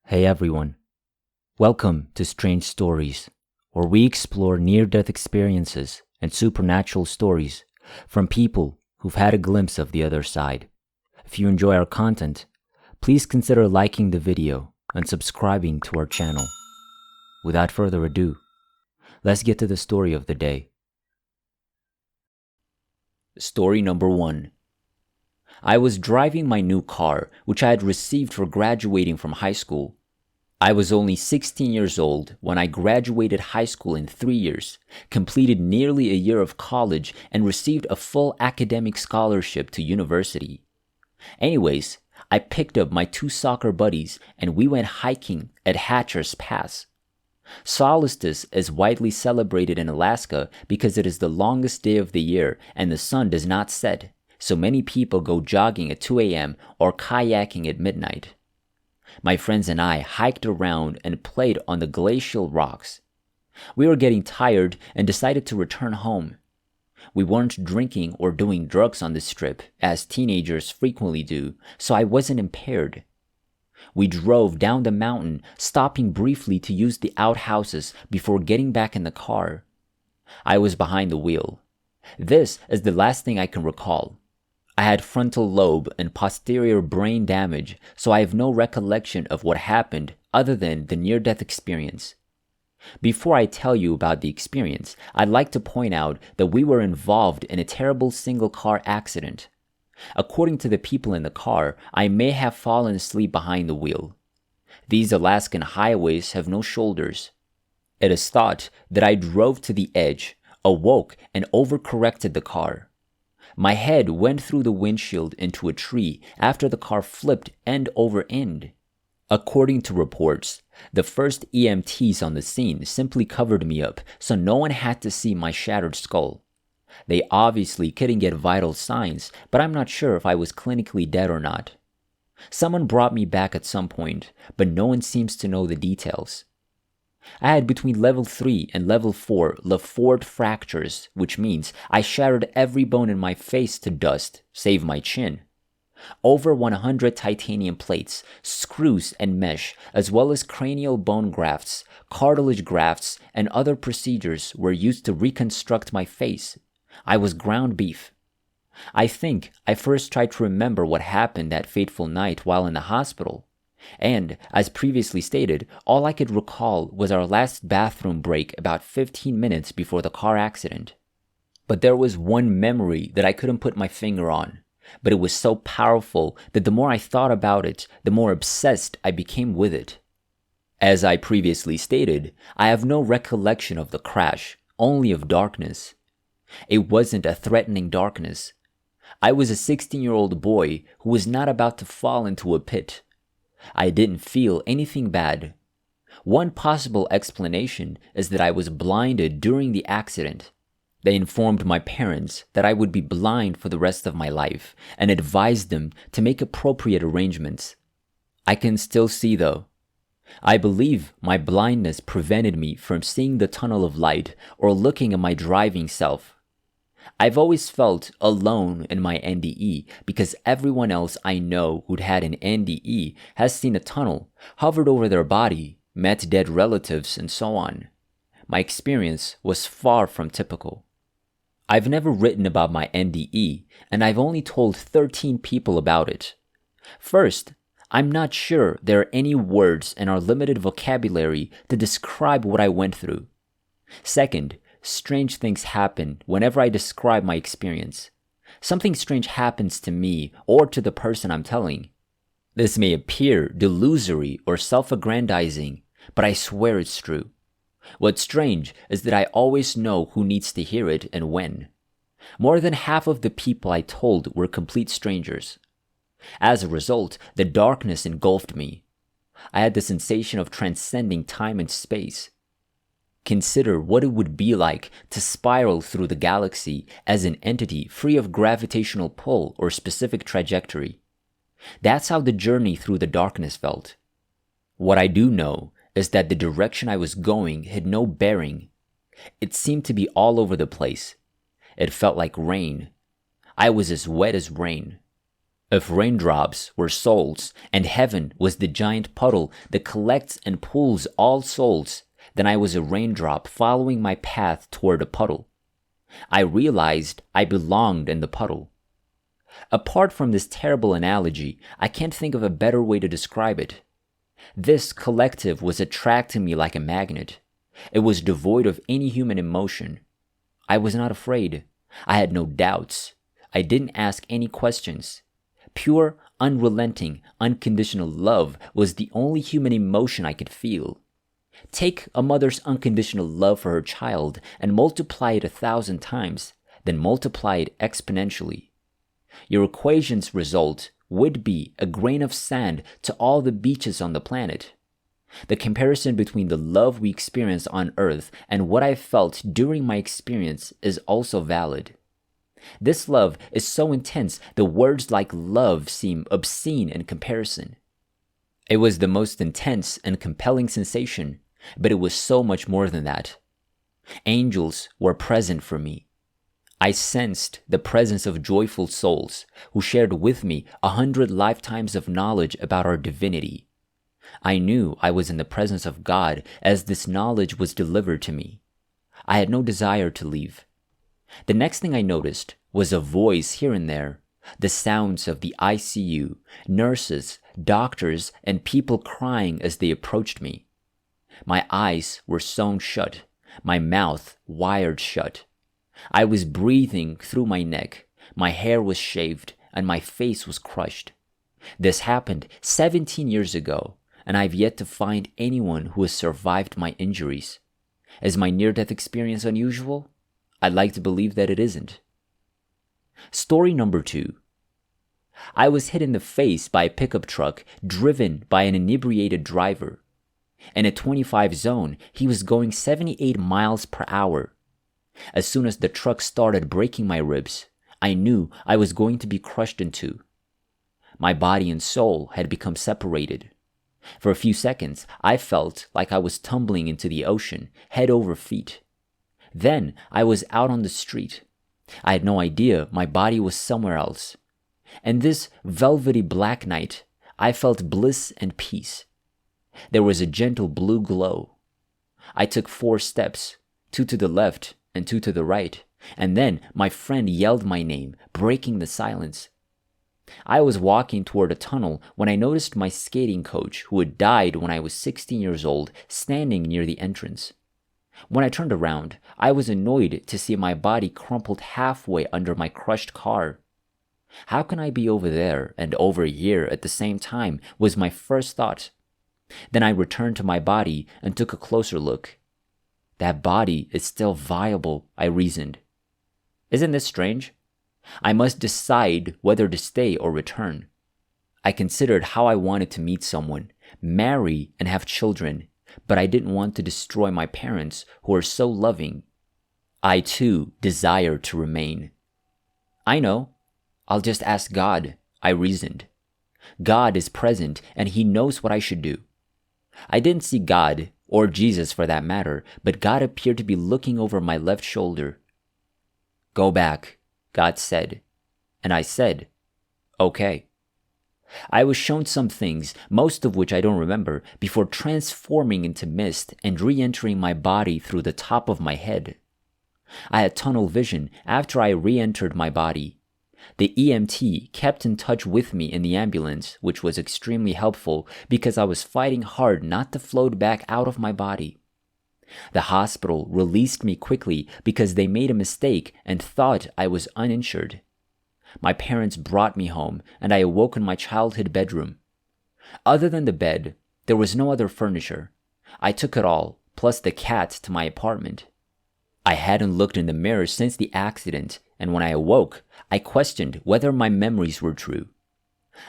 Hey everyone, welcome to Strange Stories, where we explore near-death experiences and supernatural stories from people who've had a glimpse of the other side. If you enjoy our content, please consider liking the video and subscribing to our channel. Without further ado, let's get to the story of the day. Story number 1. I was driving my new car, which I had received for graduating from high school. I was only 16 years old when I graduated high school in 3 years, completed nearly a year of college, and received a full academic scholarship to university. Anyways, I picked up my 2 soccer buddies and we went hiking at Hatcher's Pass. Solstice is widely celebrated in Alaska because it is the longest day of the year and the sun does not set, so many people go jogging at 2 a.m. or kayaking at midnight. My friends and I hiked around and played on the glacial rocks. We were getting tired and decided to return home. We weren't drinking or doing drugs on this trip, as teenagers frequently do, so I wasn't impaired. We drove down the mountain, stopping briefly to use the outhouses before getting back in the car. I was behind the wheel. This is the last thing I can recall. I had frontal lobe and posterior brain damage, so I have no recollection of what happened other than the near-death experience. Before I tell you about the experience, I'd like to point out that we were involved in a terrible single-car accident. According to the people in the car, I may have fallen asleep behind the wheel. These Alaskan highways have no shoulders. It is thought that I drove to the edge, awoke, and overcorrected the car. My head went through the windshield into a tree after the car flipped end over end. According to reports, the first EMTs on the scene simply covered me up so no one had to see my shattered skull. They obviously couldn't get vital signs, but I'm not sure if I was clinically dead or not. Someone brought me back at some point, but no one seems to know the details. I had between level 3 and level 4 Lefort fractures, which means I shattered every bone in my face to dust, save my chin. Over 100 titanium plates, screws and mesh, as well as cranial bone grafts, cartilage grafts, and other procedures were used to reconstruct my face. I was ground beef. I think I first tried to remember what happened that fateful night while in the hospital. And, as previously stated, all I could recall was our last bathroom break about 15 minutes before the car accident. But there was one memory that I couldn't put my finger on, but it was so powerful that the more I thought about it, the more obsessed I became with it. As I previously stated, I have no recollection of the crash, only of darkness. It wasn't a threatening darkness. I was a 16-year-old boy who was not about to fall into a pit. I didn't feel anything bad. One possible explanation is that I was blinded during the accident. They informed my parents that I would be blind for the rest of my life and advised them to make appropriate arrangements. I can still see though. I believe my blindness prevented me from seeing the tunnel of light or looking at my driving self. I've always felt alone in my NDE because everyone else I know who'd had an NDE has seen a tunnel, hovered over their body, met dead relatives, and so on. My experience was far from typical. I've never written about my NDE, and I've only told 13 people about it. First, I'm not sure there are any words in our limited vocabulary to describe what I went through. Second, strange things happen whenever I describe my experience. Something strange happens to me or to the person I'm telling. This may appear delusory or self-aggrandizing, but I swear it's true. What's strange is that I always know who needs to hear it and when. More than half of the people I told were complete strangers. As a result, the darkness engulfed me. I had the sensation of transcending time and space. Consider what it would be like to spiral through the galaxy as an entity free of gravitational pull or specific trajectory. That's how the journey through the darkness felt. What I do know is that the direction I was going had no bearing. It seemed to be all over the place. It felt like rain. I was as wet as rain. If raindrops were souls and heaven was the giant puddle that collects and pulls all souls, then I was a raindrop following my path toward a puddle. I realized I belonged in the puddle. Apart from this terrible analogy, I can't think of a better way to describe it. This collective was attracting me like a magnet. It was devoid of any human emotion. I was not afraid. I had no doubts. I didn't ask any questions. Pure, unrelenting, unconditional love was the only human emotion I could feel. Take a mother's unconditional love for her child and multiply it 1,000 times, then multiply it exponentially. Your equation's result would be a grain of sand to all the beaches on the planet. The comparison between the love we experience on Earth and what I felt during my experience is also valid. This love is so intense that words like love seem obscene in comparison. It was the most intense and compelling sensation, but it was so much more than that. Angels were present for me. I sensed the presence of joyful souls who shared with me 100 lifetimes of knowledge about our divinity. I knew I was in the presence of God as this knowledge was delivered to me. I had no desire to leave. The next thing I noticed was a voice here and there, the sounds of the ICU, nurses, doctors, and people crying as they approached me. My eyes were sewn shut, my mouth wired shut. I was breathing through my neck, my hair was shaved, and my face was crushed. This happened 17 years ago, and I've yet to find anyone who has survived my injuries. Is my near-death experience unusual? I'd like to believe that it isn't. Story number 2. I was hit in the face by a pickup truck driven by an inebriated driver. In a 25 zone, he was going 78 miles per hour. As soon as the truck started breaking my ribs, I knew I was going to be crushed in two. My body and soul had become separated. For a few seconds, I felt like I was tumbling into the ocean, head over feet. Then I was out on the street. I had no idea my body was somewhere else. In this velvety black night, I felt bliss and peace. There was a gentle blue glow. I took 4 steps, 2 to the left and 2 to the right, and then my friend yelled my name, breaking the silence. I was walking toward a tunnel when I noticed my skating coach, who had died when I was 16 years old, standing near the entrance. When I turned around, I was annoyed to see my body crumpled halfway under my crushed car. How can I be over there and over here at the same time was my first thought. Then I returned to my body and took a closer look. That body is still viable, I reasoned. Isn't this strange? I must decide whether to stay or return. I considered how I wanted to meet someone, marry, and have children, but I didn't want to destroy my parents who are so loving. I too desired to remain. I know. I'll just ask God, I reasoned. God is present and He knows what I should do. I didn't see God, or Jesus for that matter, but God appeared to be looking over my left shoulder. Go back, God said, and I said, okay. I was shown some things, most of which I don't remember, before transforming into mist and re-entering my body through the top of my head. I had tunnel vision after I re-entered my body. The EMT kept in touch with me in the ambulance, which was extremely helpful because I was fighting hard not to float back out of my body. The hospital released me quickly because they made a mistake and thought I was uninjured. My parents brought me home, and I awoke in my childhood bedroom. Other than the bed, there was no other furniture. I took it all, plus the cat, to my apartment. I hadn't looked in the mirror since the accident, and when I awoke, I questioned whether my memories were true.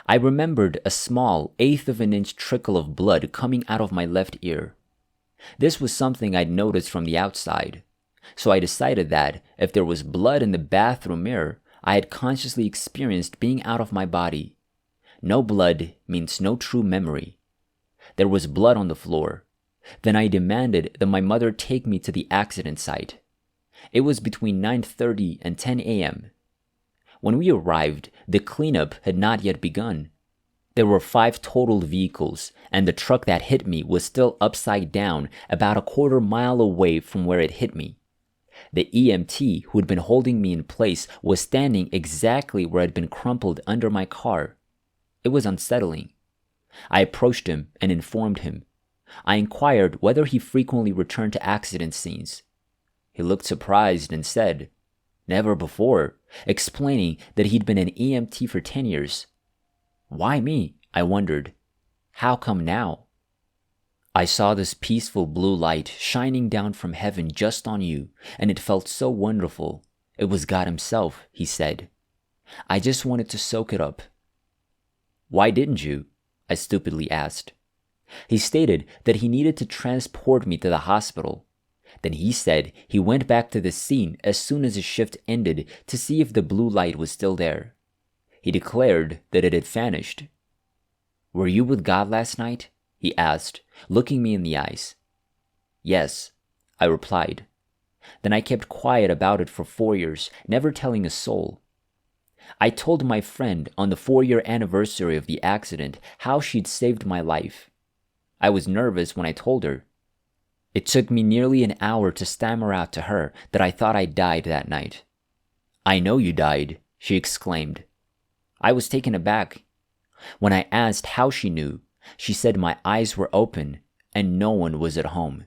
I remembered a small 1/8 of an inch trickle of blood coming out of my left ear. This was something I'd noticed from the outside, so I decided that if there was blood in the bathroom mirror, I had consciously experienced being out of my body. No blood means no true memory. There was blood on the floor. Then I demanded that my mother take me to the accident site. It was between 9:30 and 10 a.m. When we arrived, the cleanup had not yet begun. There were 5 totaled vehicles, and the truck that hit me was still upside down about a quarter mile away from where it hit me. The EMT who had been holding me in place was standing exactly where I'd been crumpled under my car. It was unsettling. I approached him and informed him. I inquired whether he frequently returned to accident scenes. He looked surprised and said, "Never before," explaining that he'd been an EMT for 10 years. Why me? I wondered. How come now? "I saw this peaceful blue light shining down from heaven just on you, and it felt so wonderful. It was God himself," he said. "I just wanted to soak it up." "Why didn't you?" I stupidly asked. He stated that he needed to transport me to the hospital. Then he said he went back to the scene as soon as his shift ended to see if the blue light was still there. He declared that it had vanished. "Were you with God last night?" he asked, looking me in the eyes. "Yes," I replied. Then I kept quiet about it for 4 years, never telling a soul. I told my friend on the 4-year anniversary of the accident how she'd saved my life. I was nervous when I told her. It took me nearly an hour to stammer out to her that I thought I died that night. "I know you died," she exclaimed. I was taken aback. When I asked how she knew, she said my eyes were open and no one was at home.